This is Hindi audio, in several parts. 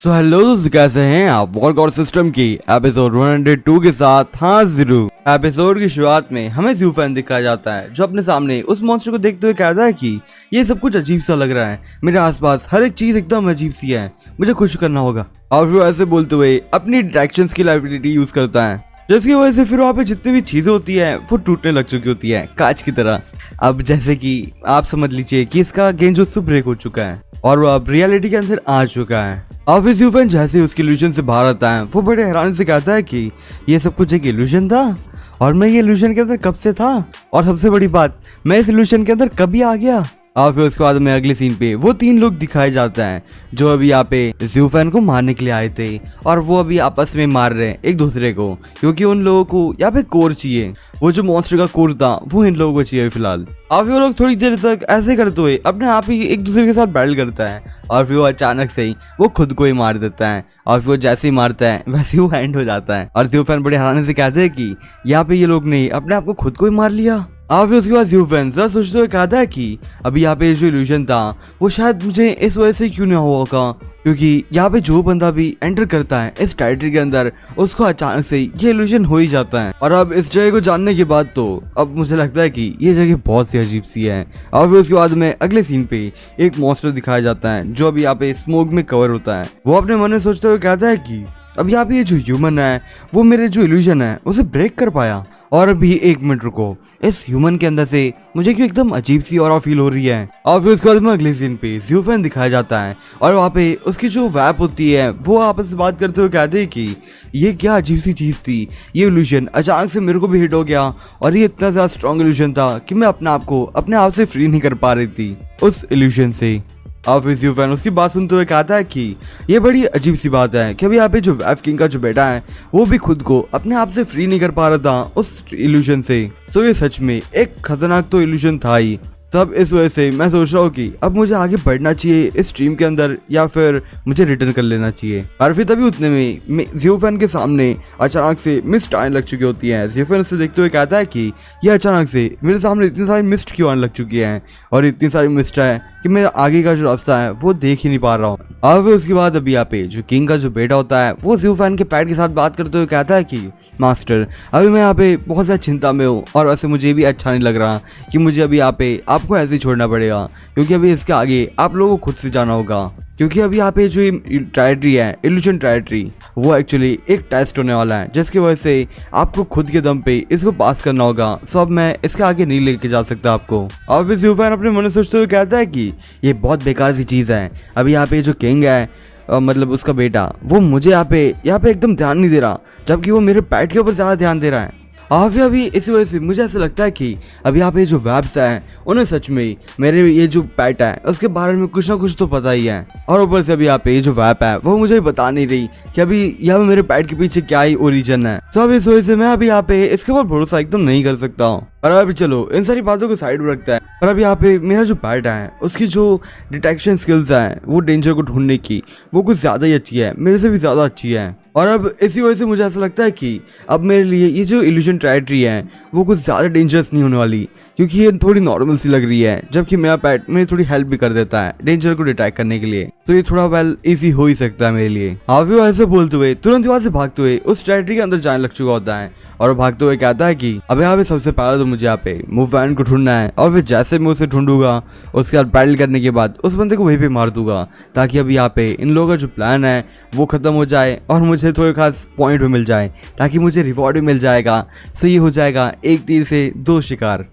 तो हेलो दोस्तों, कैसे हैं आप? वॉर सिस्टम की एपिसोड 102 के साथ हाजिर हूँ। एपिसोड की शुरुआत में हमें ज़्यूफेन दिखाया जाता है जो अपने सामने उस मॉन्स्टर को देखते हुए कहता है कि ये सब कुछ अजीब सा लग रहा है, मेरे आसपास हर एक चीज एकदम अजीब सी है, मुझे कुछ करना होगा। और फिर ऐसे बोलते हुए अपनी डिटेक्शन की एबिलिटी यूज करता है, जिसकी वजह से फिर वहाँ पे जितनी भी चीजें होती है वो टूटने लग चुकी होती है कांच की तरह। अब जैसे कि आप समझ लीजिए कि इसका गेंजोत्सु ब्रेक हो चुका है और वो अब रियलिटी के अंदर आ चुका है। अब इस ज़्यूफेन जैसे उसकी इल्यूजन से बाहर आता है, वो बड़े हैरानी से कहता है कि ये सब कुछ एक इल्यूजन था और मैं ये इल्यूजन के अंदर कब से था, और सबसे बड़ी बात, मैं इस इल्यूजन के अंदर कभी आ गया। और फिर उसके बाद में अगले सीन पे वो तीन लोग दिखाए जाते हैं जो अभी यहाँ पे ज़्यूफेन को मारने के लिए आए थे, और वो अभी आपस में मार रहे हैं एक दूसरे को, क्योंकि उन लोगों को यहाँ पे कोर चाहिए। वो जो मॉन्स्टर का कोर था वो इन लोगों को चाहिए फिलहाल। और फिर वो लोग थोड़ी देर तक ऐसे करते हुए अपने आप ही एक दूसरे के साथ बैटल करता है, और फिर वो अचानक से ही वो खुद को ही मार देता है, और फिर वो जैसे ही मारता है वैसे ही वो एंड हो जाता है। और ज़्यूफेन बड़े हैरानी से कहते हैं कि यहाँ पे ये लोग ने अपने आप को खुद को ही मार लिया। और फिर उसके बाद ज़्यूफेन जरा सोचते हुए कहता है कि अभी यहाँ पे जो इल्यूजन था वो शायद मुझे इस वजह से क्यों नहीं हुआ होगा, क्योंकि यहाँ पे जो बंदा भी एंटर करता है इस टेरिटरी के अंदर उसको अचानक से ये इल्यूजन हो ही जाता है। और अब इस जगह को जानने के बाद तो अब मुझे लगता है कि ये जगह बहुत सी अजीब सी है। और फिर उसके बाद में अगले सीन पे एक मॉन्स्टर दिखाया जाता है जो अभी यहाँ पे स्मोक में कवर होता है। वो अपने मन में सोचते हुए कहता है कि अब यहाँ पे ये जो ह्यूमन है वो मेरे जो इल्यूजन है उसे ब्रेक कर पाया, और अभी 1 मिनट रुको, इस ह्यूमन के अंदर से मुझे क्यों एकदम अजीब सी और फील हो रही है। और फिर उसके बाद में अगले सीन पे ज़्यूफेन दिखाया जाता है, और वहाँ पे उसकी जो वैप होती है वो आपस में बात करते हुए कहते हैं कि ये क्या अजीब सी चीज़ थी, ये इल्यूजन अचानक से मेरे को भी हिट हो गया, और ये इतना ज़्यादा स्ट्रॉन्ग इल्यूजन था कि मैं अपने आप से फ्री नहीं कर पा रही थी उस इल्यूजन से। और फिर ज़्यूफेन उसकी बात सुनते हुए कहता है कि ये बड़ी अजीब सी बात है कि अभी यहाँ पे जो वेव किंग का जो बेटा है वो भी खुद को अपने आप से फ्री नहीं कर पा रहा था उस इल्यूजन से। तो ये सच में एक खतरनाक तो इल्यूजन था ही। तब इस वजह से मैं सोच रहा हूँ कि अब मुझे आगे बढ़ना चाहिए इस स्ट्रीम के अंदर या फिर मुझे रिटर्न कर लेना चाहिए। और फिर तभी उतने में ज़्यूफेन के सामने अचानक से मिस्ट आने लग चुकी होती है। ज़्यूफेन उसे देखते हुए कहता है कि यह अचानक से मेरे सामने इतनी सारी मिस्ट क्यों आने लग चुकी है, और इतनी सारी मिस्ट है कि मैं आगे का जो रास्ता है वो देख ही नहीं पा रहा हूँ। और फिर उसके बाद अभी यहाँ पे जो किंग का जो बेटा होता है वो ज़्यूफेन के पैट के साथ बात करते हुए कहता है कि मास्टर, अभी मैं यहाँ पे बहुत ज़्यादा चिंता में हूँ, और वैसे मुझे भी अच्छा नहीं लग रहा कि मुझे अभी यहाँ पे आपको ऐसे ही छोड़ना पड़ेगा, क्योंकि अभी इसके आगे आप लोगों को खुद से जाना होगा, क्योंकि अभी यहाँ पे जो ट्रायट्री है, इल्यूजन ट्रायट्री, वो एक्चुअली एक टेस्ट होने वाला है जिसकी वजह से आपको खुद के दम पे इसको पास करना होगा। सो अब मैं इसके आगे नहीं लेके जा सकता आपको। और फिर ज़्यूफेन अपने मन में सोचते हुए कहता है कि ये बहुत बेकार सी चीज़ है, अभी यहाँ पे जो किंग है मतलब उसका बेटा, वो मुझे यहाँ पे एकदम ध्यान नहीं दे रहा, जबकि वो मेरे पैट के ऊपर ज़्यादा ध्यान दे रहा है। और अभी इसी वजह से मुझे ऐसा लगता है कि अभी यहाँ पे जो वेब्स हैं उन्हें सच में मेरे ये जो पैट है उसके बारे में कुछ ना कुछ तो पता ही है, और ऊपर से अभी यहाँ पे जो वेब है वो मुझे बता नहीं रही कि अभी यहाँ पे मेरे पैट के पीछे क्या ही ओरिजिन है। तो अभी इस वजह से मैं अभी यहाँ पे इसके ऊपर भरोसा एकदम नहीं कर सकता हूँ। और अभी चलो इन सारी बातों को साइड में रखता है, और अब यहाँ पे मेरा जो पैट है उसकी जो डिटेक्शन स्किल्स है वो डेंजर को ढूंढने की वो कुछ ज़्यादा ही अच्छी है, मेरे से भी ज़्यादा अच्छी है। और अब इसी वजह से मुझे ऐसा लगता है कि अब मेरे लिए ये जो इल्यूजन ट्रायट्री है वो कुछ ज़्यादा डेंजरस नहीं होने वाली, क्योंकि ये थोड़ी नॉर्मल सी लग रही है, जबकि मेरा पैट मेरी थोड़ी हेल्प भी कर देता है डेंजर को डिटेक्ट करने के लिए, तो ये थोड़ा वेल इजी हो ही सकता है मेरे लिए। हावी ऐसे बोलते हुए तुरंत वहाँ से भागते हुए उस ट्रायट्री के अंदर जाने लग चुका होता है, और भागते हुए कहता है कि अब यहाँ पे सबसे पहले तो मुझे यहाँ पे मूवमैन को ढूंढना है, और फिर जैसे मैं उसे ढूंढूंगा उसके बाद बैटल करने के बाद उस बंदे को वहीं पे मार दूंगा, ताकि अभी यहाँ पे इन लोगों का जो प्लान है वो खत्म हो जाए और मुझे थोड़े खास पॉइंट भी मिल जाए, ताकि मुझे रिवॉर्ड भी मिल जाएगा। सो ये हो जाएगा एक तीर से 2 शिकार।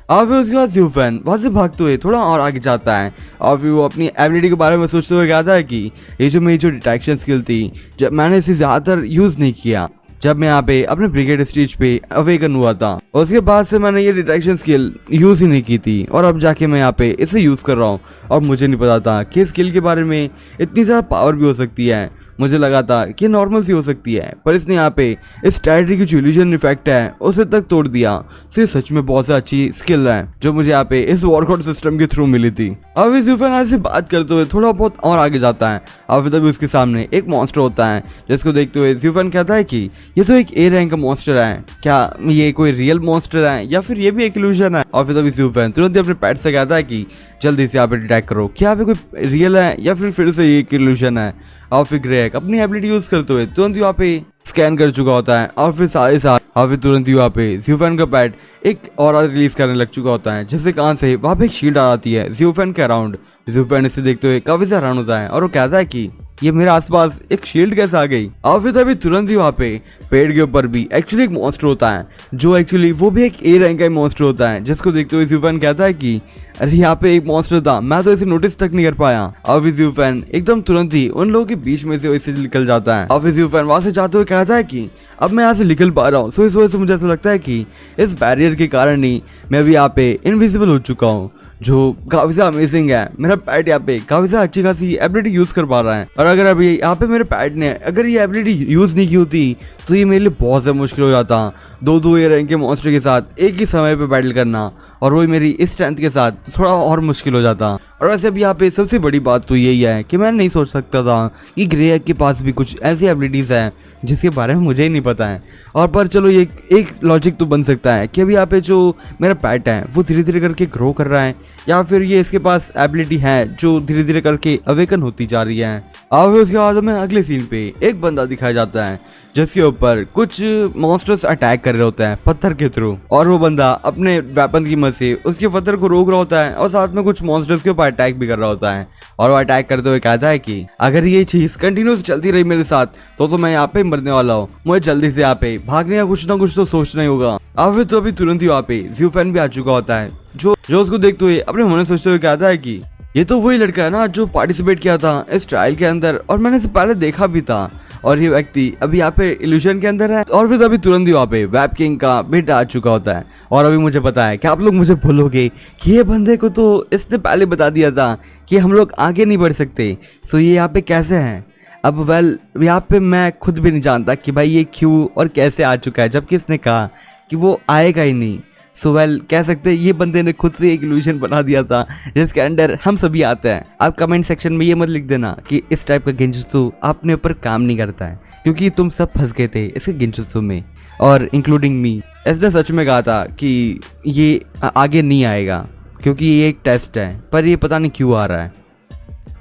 और फिर उसके बाद ज़्यूफेन वहाँ से भागते हुए थोड़ा और आगे जाता है, और फिर वो अपनी एबिलिटी के बारे में सोचते हुए कहता है कि ये जो मेरी जो डिटेक्शन स्किल थी, जब मैंने इसे ज़्यादातर यूज़ नहीं किया जब मैं यहाँ पे अपने ब्रिगेड स्टेज पे अवेकन हुआ था, उसके बाद से मैंने ये डिटेक्शन स्किल यूज़ ही नहीं की थी, और अब जाके मैं यहाँ पे इसे यूज़ कर रहा हूँ, और मुझे नहीं पता था कि स्किल के बारे में इतनी ज़्यादा पावर भी हो सकती है। मुझे लगा था कि नॉर्मल सी हो सकती है, पर इसने यहाँ पे इस ट्रायट्री की जो इल्यूजन इफेक्ट है उसे तक तोड़ दिया। तो ये सच में बहुत अच्छी स्किल है जो मुझे यहाँ पे इस वर्कआउट सिस्टम के थ्रू मिली थी। अब इस ज़्यूफेन से बात करते हुए थोड़ा बहुत और आगे जाता है, और तभी उसके सामने एक मॉन्स्टर होता है, जिसको देखते हुए ज़्यूफेन कहता है कि ये तो एक ए रैंक का मॉन्स्टर है, क्या ये कोई रियल मॉन्स्टर है या फिर ये भी एक इल्यूजन है। और फिर तभी ज़्यूफेन तुरंत अपने पैट से कहता है कि जल्दी से यहाँ पे डिटेक्ट करो, क्या यहाँ पे कोई रियल है या फिर से ये एक इल्यूजन है। और फिर ग्रेग अपनी एबिलिटी यूज करते हुए तुरंत वहाँ पे स्कैन कर चुका होता है और फिर फिर तुरंत ही वहाँ पे ज़्यूफेन का पैड एक और रिलीज करने लग चुका होता है, जिससे कान से वहाँ पे एक शील्ड आ जाती है ज़्यूफेन के अराउंड। ज़्यूफेन इसे देखते हुए काफी से हैरान होता है और वो कहता है कि ये मेरे आसपास एक शील्ड कैसे आ गई। और फिर तभी तुरंत ही वहाँ पे पेड़ के ऊपर भी एक्चुअली एक मॉन्स्टर होता है, जो एक्चुअली वो भी एक ए रैंक का मॉन्स्टर होता है, जिसको देखते हुए ज़्यूफेन कहता है कि अरे यहाँ पे एक मॉन्स्टर था, मैं तो इसे नोटिस तक नहीं कर पाया। और फिर ज़्यूफेन एकदम तुरंत ही उन लोगों के बीच में से वैसे निकल जाता है। और फिर ज़्यूफेन वहां से जाते हुए कहता है कि अब मैं यहाँ से निकल पा रहा हूँ। सो इस वजह से मुझे ऐसा लगता है कि इस बैरियर के कारण ही मैं अभी यहाँ पे इनविजिबल हो चुका हूँ, जो काफी सा अमेजिंग है। मेरा पैट यहाँ पे काफी सा अच्छी खासी एबिलिटी यूज कर पा रहा है, और अगर अभी यहाँ पे मेरे पैट ने अगर ये एबिलिटी यूज नहीं की होती तो ये मेरे लिए बहुत ज्यादा मुश्किल हो जाता। दो ये रैंक के मॉन्स्टर के साथ एक ही समय पे बैटल करना, और वही मेरी इस स्ट्रेंथ के साथ थोड़ा और मुश्किल हो जाता। और वैसे भी यहाँ पे सबसे बड़ी बात तो यही है कि मैं नहीं सोच सकता था कि ग्रेग के पास भी कुछ ऐसी एबिलिटीज हैं जिसके बारे में मुझे ही नहीं पता है। और पर चलो ये एक लॉजिक तो बन सकता है कि अभी यहाँ पे जो मेरा पैट है वो धीरे धीरे करके ग्रो कर रहा है, या फिर ये इसके पास एबिलिटी है जो धीरे धीरे करके अवेकन होती जा रही है। और फिर उसके बाद हमें अगले सीन पे एक बंदा दिखाया जाता है जिसके ऊपर कुछ मॉन्स्टर्स अटैक कर रहे होते हैं पत्थर के थ्रू, और वो बंदा अपने वेपन की मदद से उसके पत्थर को रोक रहा होता है और साथ में कुछ मॉन्स्टर्स के ऊपर अटैक भी कर रहा होता है। और वो अटैक करते हुए कहता है कि अगर ये चीज कंटिन्यूस चलती रही मेरे साथ तो मैं यहाँ पे मरने वाला हूँ, मुझे जल्दी से यहाँ पे भागने का कुछ ना कुछ तो सोचना ही होगा। अब तो अभी तुरंत ही वहाँ पे ज़्यूफेन भी आ चुका होता है, जो उसको देखते हुए अपने मन में सोचते हुए कहता है कि ये तो वही लड़का है ना जो पार्टिसिपेट किया था इस ट्रायल के अंदर, और मैंने इसे पहले देखा भी था, और ये व्यक्ति अभी यहाँ पे इल्यूशन के अंदर है। और फिर अभी तुरंत ही वहाँ पे वेब किंग का बेटा आ चुका होता है, और अभी मुझे पता है कि आप लोग मुझे बोलोगे कि ये बंदे को तो इसने पहले बता दिया था कि हम लोग आगे नहीं बढ़ सकते, सो ये यहाँ पे कैसे है। अब वेल यहाँ पे मैं खुद भी नहीं जानता कि भाई ये क्यों और कैसे आ चुका है, जबकि इसने कहा कि वो आएगा ही नहीं। सो वेल कह सकते हैं ये बंदे ने खुद से एक इल्यूशन बना दिया था जिसके अंदर हम सभी आते हैं। आप कमेंट सेक्शन में ये मत लिख देना कि इस टाइप का गेंजुत्सु अपने ऊपर काम नहीं करता है, क्योंकि तुम सब फंस गए थे इसके गेंजुत्सु में, और इंक्लूडिंग मी। इसने सच में कहा था कि ये आगे नहीं आएगा क्योंकि ये एक टेस्ट है, पर ये पता नहीं क्यों आ रहा है।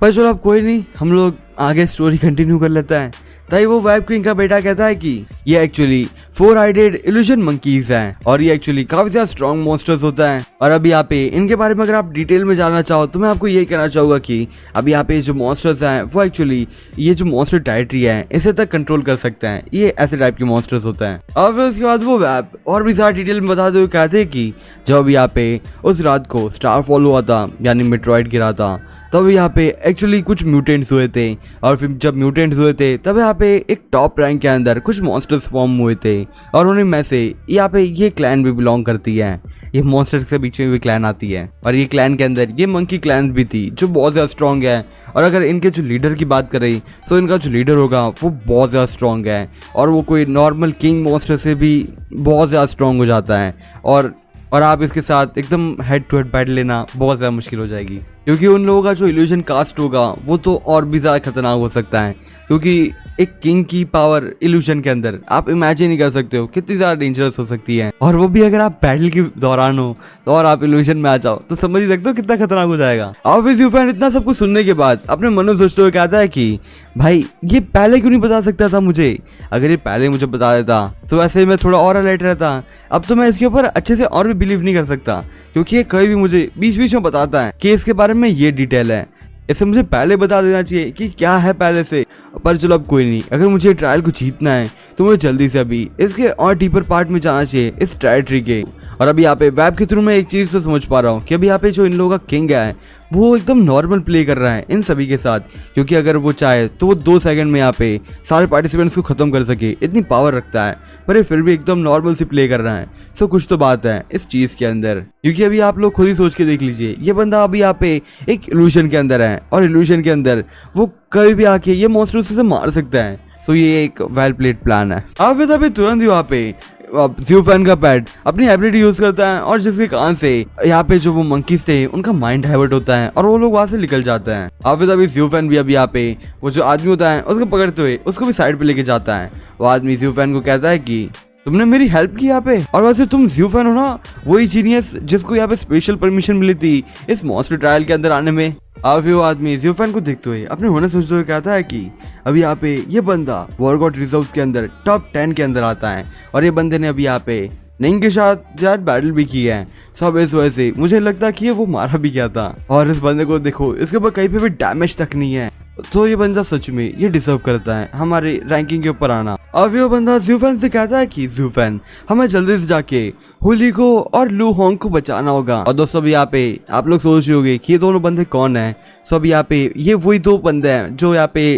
पर चलो अब कोई नहीं, हम लोग आगे स्टोरी कंटिन्यू कर लेता है। ताई वो वेब किंग का बेटा कहता है कि ये एक्चुअली 4-eyed इल्यूजन मंकीज हैं, और ये एक्चुअली काफी ज्यादा स्ट्रॉन्ग मॉन्स्टर्स होता है। और अभी यहाँ पे इनके बारे में अगर आप डिटेल में जानना चाहो तो मैं आपको ये कहना चाहूंगा कि अभी यहाँ पे जो मॉन्स्टर्स हैं वो एक्चुअली ये जो मॉन्स्टर डायट्री है इसे तक कंट्रोल कर सकते हैं, ये ऐसे टाइप के मॉन्स्टर्स होते हैं। और फिर उसके बाद वो वेब और भी ज्यादा डिटेल में बताते हुए कहते हैं कि जब यहाँ पे उस रात को स्टार फॉल हुआ था, यानी मेट्रॉइड गिरा था, तब यहाँ पे एक्चुअली कुछ म्यूटेंट्स हुए थे, और फिर जब म्यूटेंट्स हुए थे तब यहाँ पे एक टॉप रैंक के अंदर कुछ मॉन्स्टर्स फॉर्म हुए थे, और उन्हीं में से यहाँ पे ये क्लैन भी बिलोंग करती है। ये मॉन्स्टर्स के बीच में भी क्लैन आती है, और ये क्लैन के अंदर ये मंकी क्लैन भी थी जो बहुत ज़्यादा स्ट्रॉन्ग है। और अगर इनके जो लीडर की बात करें तो इनका जो लीडर होगा वो बहुत ज़्यादा स्ट्रॉन्ग है, और वो कोई नॉर्मल किंग मॉन्स्टर से भी बहुत ज़्यादा स्ट्रॉन्ग हो जाता है। और आप इसके साथ एकदम हेड टू हेड बैटल लेना बहुत ज़्यादा मुश्किल हो जाएगी, क्योंकि उन लोगों का जो इल्यूजन कास्ट होगा वो तो और भी ज़्यादा खतरनाक हो सकता है। क्योंकि एक किंग की पावर इल्यूजन के अंदर आप इमेजिन नहीं कर सकते हो कितनी ज़्यादा डेंजरस हो सकती है, और वो भी अगर आप बैटल के दौरान हो तो और आप इल्यूजन में आ जाओ तो समझ ही सकते हो कितना खतरनाक हो जाएगा। और फिर ज़्यूफेन इतना सब कुछ सुनने के बाद अपने मन में सोचते हुए कहता है कि भाई ये पहले क्यों नहीं बता सकता था मुझे, अगर ये पहले मुझे बता देता तो ऐसे मैं थोड़ा और अलर्ट रहता। अब तो मैं इसके ऊपर अच्छे से और भी बिलीव नहीं कर सकता, क्योंकि ये कभी भी मुझे बीच बीच में बताता है कि इसके बारे में ये डिटेल है, इसे मुझे पहले बता देना चाहिए कि क्या है पहले से। पर चलो अब कोई नहीं, अगर मुझे ट्रायल को जीतना है तो मुझे जल्दी से अभी इसके और डीपर पार्ट में जाना चाहिए इस ट्रायट्री के। और अभी यहाँ पे वेब के थ्रू मैं एक चीज़ तो समझ पा रहा हूँ कि अभी यहाँ पे जो इन लोगों का किंग है वो एकदम नॉर्मल प्ले कर रहा है इन सभी के साथ, क्योंकि अगर वो चाहे तो वो 2 सेकंड में यहाँ पे सारे पार्टिसिपेंट्स को खत्म कर सके, इतनी पावर रखता है, पर ये फिर भी एकदम नॉर्मल से प्ले कर रहा है। सो कुछ तो बात है इस चीज़ के अंदर, क्योंकि अभी आप लोग खुद ही सोच के देख लीजिए, ये बंदा अभी यहाँ पे एक इल्यूशन के अंदर है, और इल्यूशन के अंदर वो कभी भी आके ये मॉन्स्टर से मार सकता है। सो ये एक वेल प्लेड प्लान है। अब फिर अभी तुरंत ही वहाँ पे ज़्यूफेन का पैट अपनी एबिलिटी यूज करता है, और जिसके कारण से यहाँ पे जो वो मंकीज थे उनका माइंड डाइवर्ट होता है और वो लोग वहां से निकल जाते हैं। अब फिर अभी ज़्यूफेन भी अभी यहाँ पे वो जो आदमी होता है उसको पकड़ते हुए उसको भी साइड पे लेके जाता है। वो आदमी ज़्यूफेन को कहता है कि तुमने मेरी हेल्प की यहाँ पे, और वैसे तुम ज़्यूफेन हो ना, वही जीनियस जिसको यहाँ पे स्पेशल परमिशन मिली थी इस मॉन्स्टर ट्रायल के अंदर आने में। अब वो आदमी ज़्यूफेन को देखते हुए अपने होने सोचते हुए कहता है कि अभी यहाँ पे ये बंदा वॉरगॉड रिजर्व्स के अंदर टॉप 10 के अंदर आता है, और ये बंदे ने अभी यहाँ पे निंग के साथ यार बैटल भी किया है। सब इस वजह से मुझे लगता है कि ये वो मारा भी गया था, और इस बंदे को देखो इसके ऊपर कहीं पे भी डैमेज तक नहीं है, तो ये बंदा सच में ये डिजर्व करता है हमारे रैंकिंग के ऊपर आना। अब ये बंदा ज़्यूफेन से कहता है कि ज़्यूफेन, हमें जल्दी से जाके होली को और लू होंग को बचाना होगा। और दोस्तों अभी यहाँ पे आप लोग सोच रहे होंगे कि ये दोनों बंदे कौन हैं। सो अभी यहाँ पे ये वही दो बंदे हैं जो यहाँ पे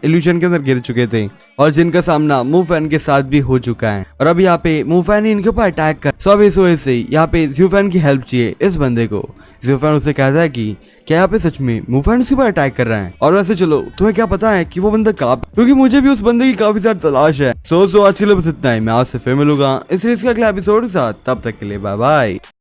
इल्यूजन के अंदर गिर चुके थे, और जिनका सामना मूफेन के साथ भी हो चुका है, और अब यहाँ पे मूफेन ही इनके ऊपर अटैक कर। सो अब इस वजह से यहाँ पे ज़्यूफेन की हेल्प चाहिए इस बंदे को। ज़्यूफेन उसे कहता है कि क्या यहाँ पे सच में मूफेन उसके ऊपर अटैक कर रहा है, और वैसे चलो तुम्हें क्या पता है कि वो बंदा कहाँ, क्योंकि मुझे भी उस बंदे की काफी ज्यादा तलाश है। सो आज के लिए बस इतना ही, मैं आपसे फिर मिलूंगा इस सीरीज के अगले एपिसोड के साथ, तब तक के लिए बाय बाय।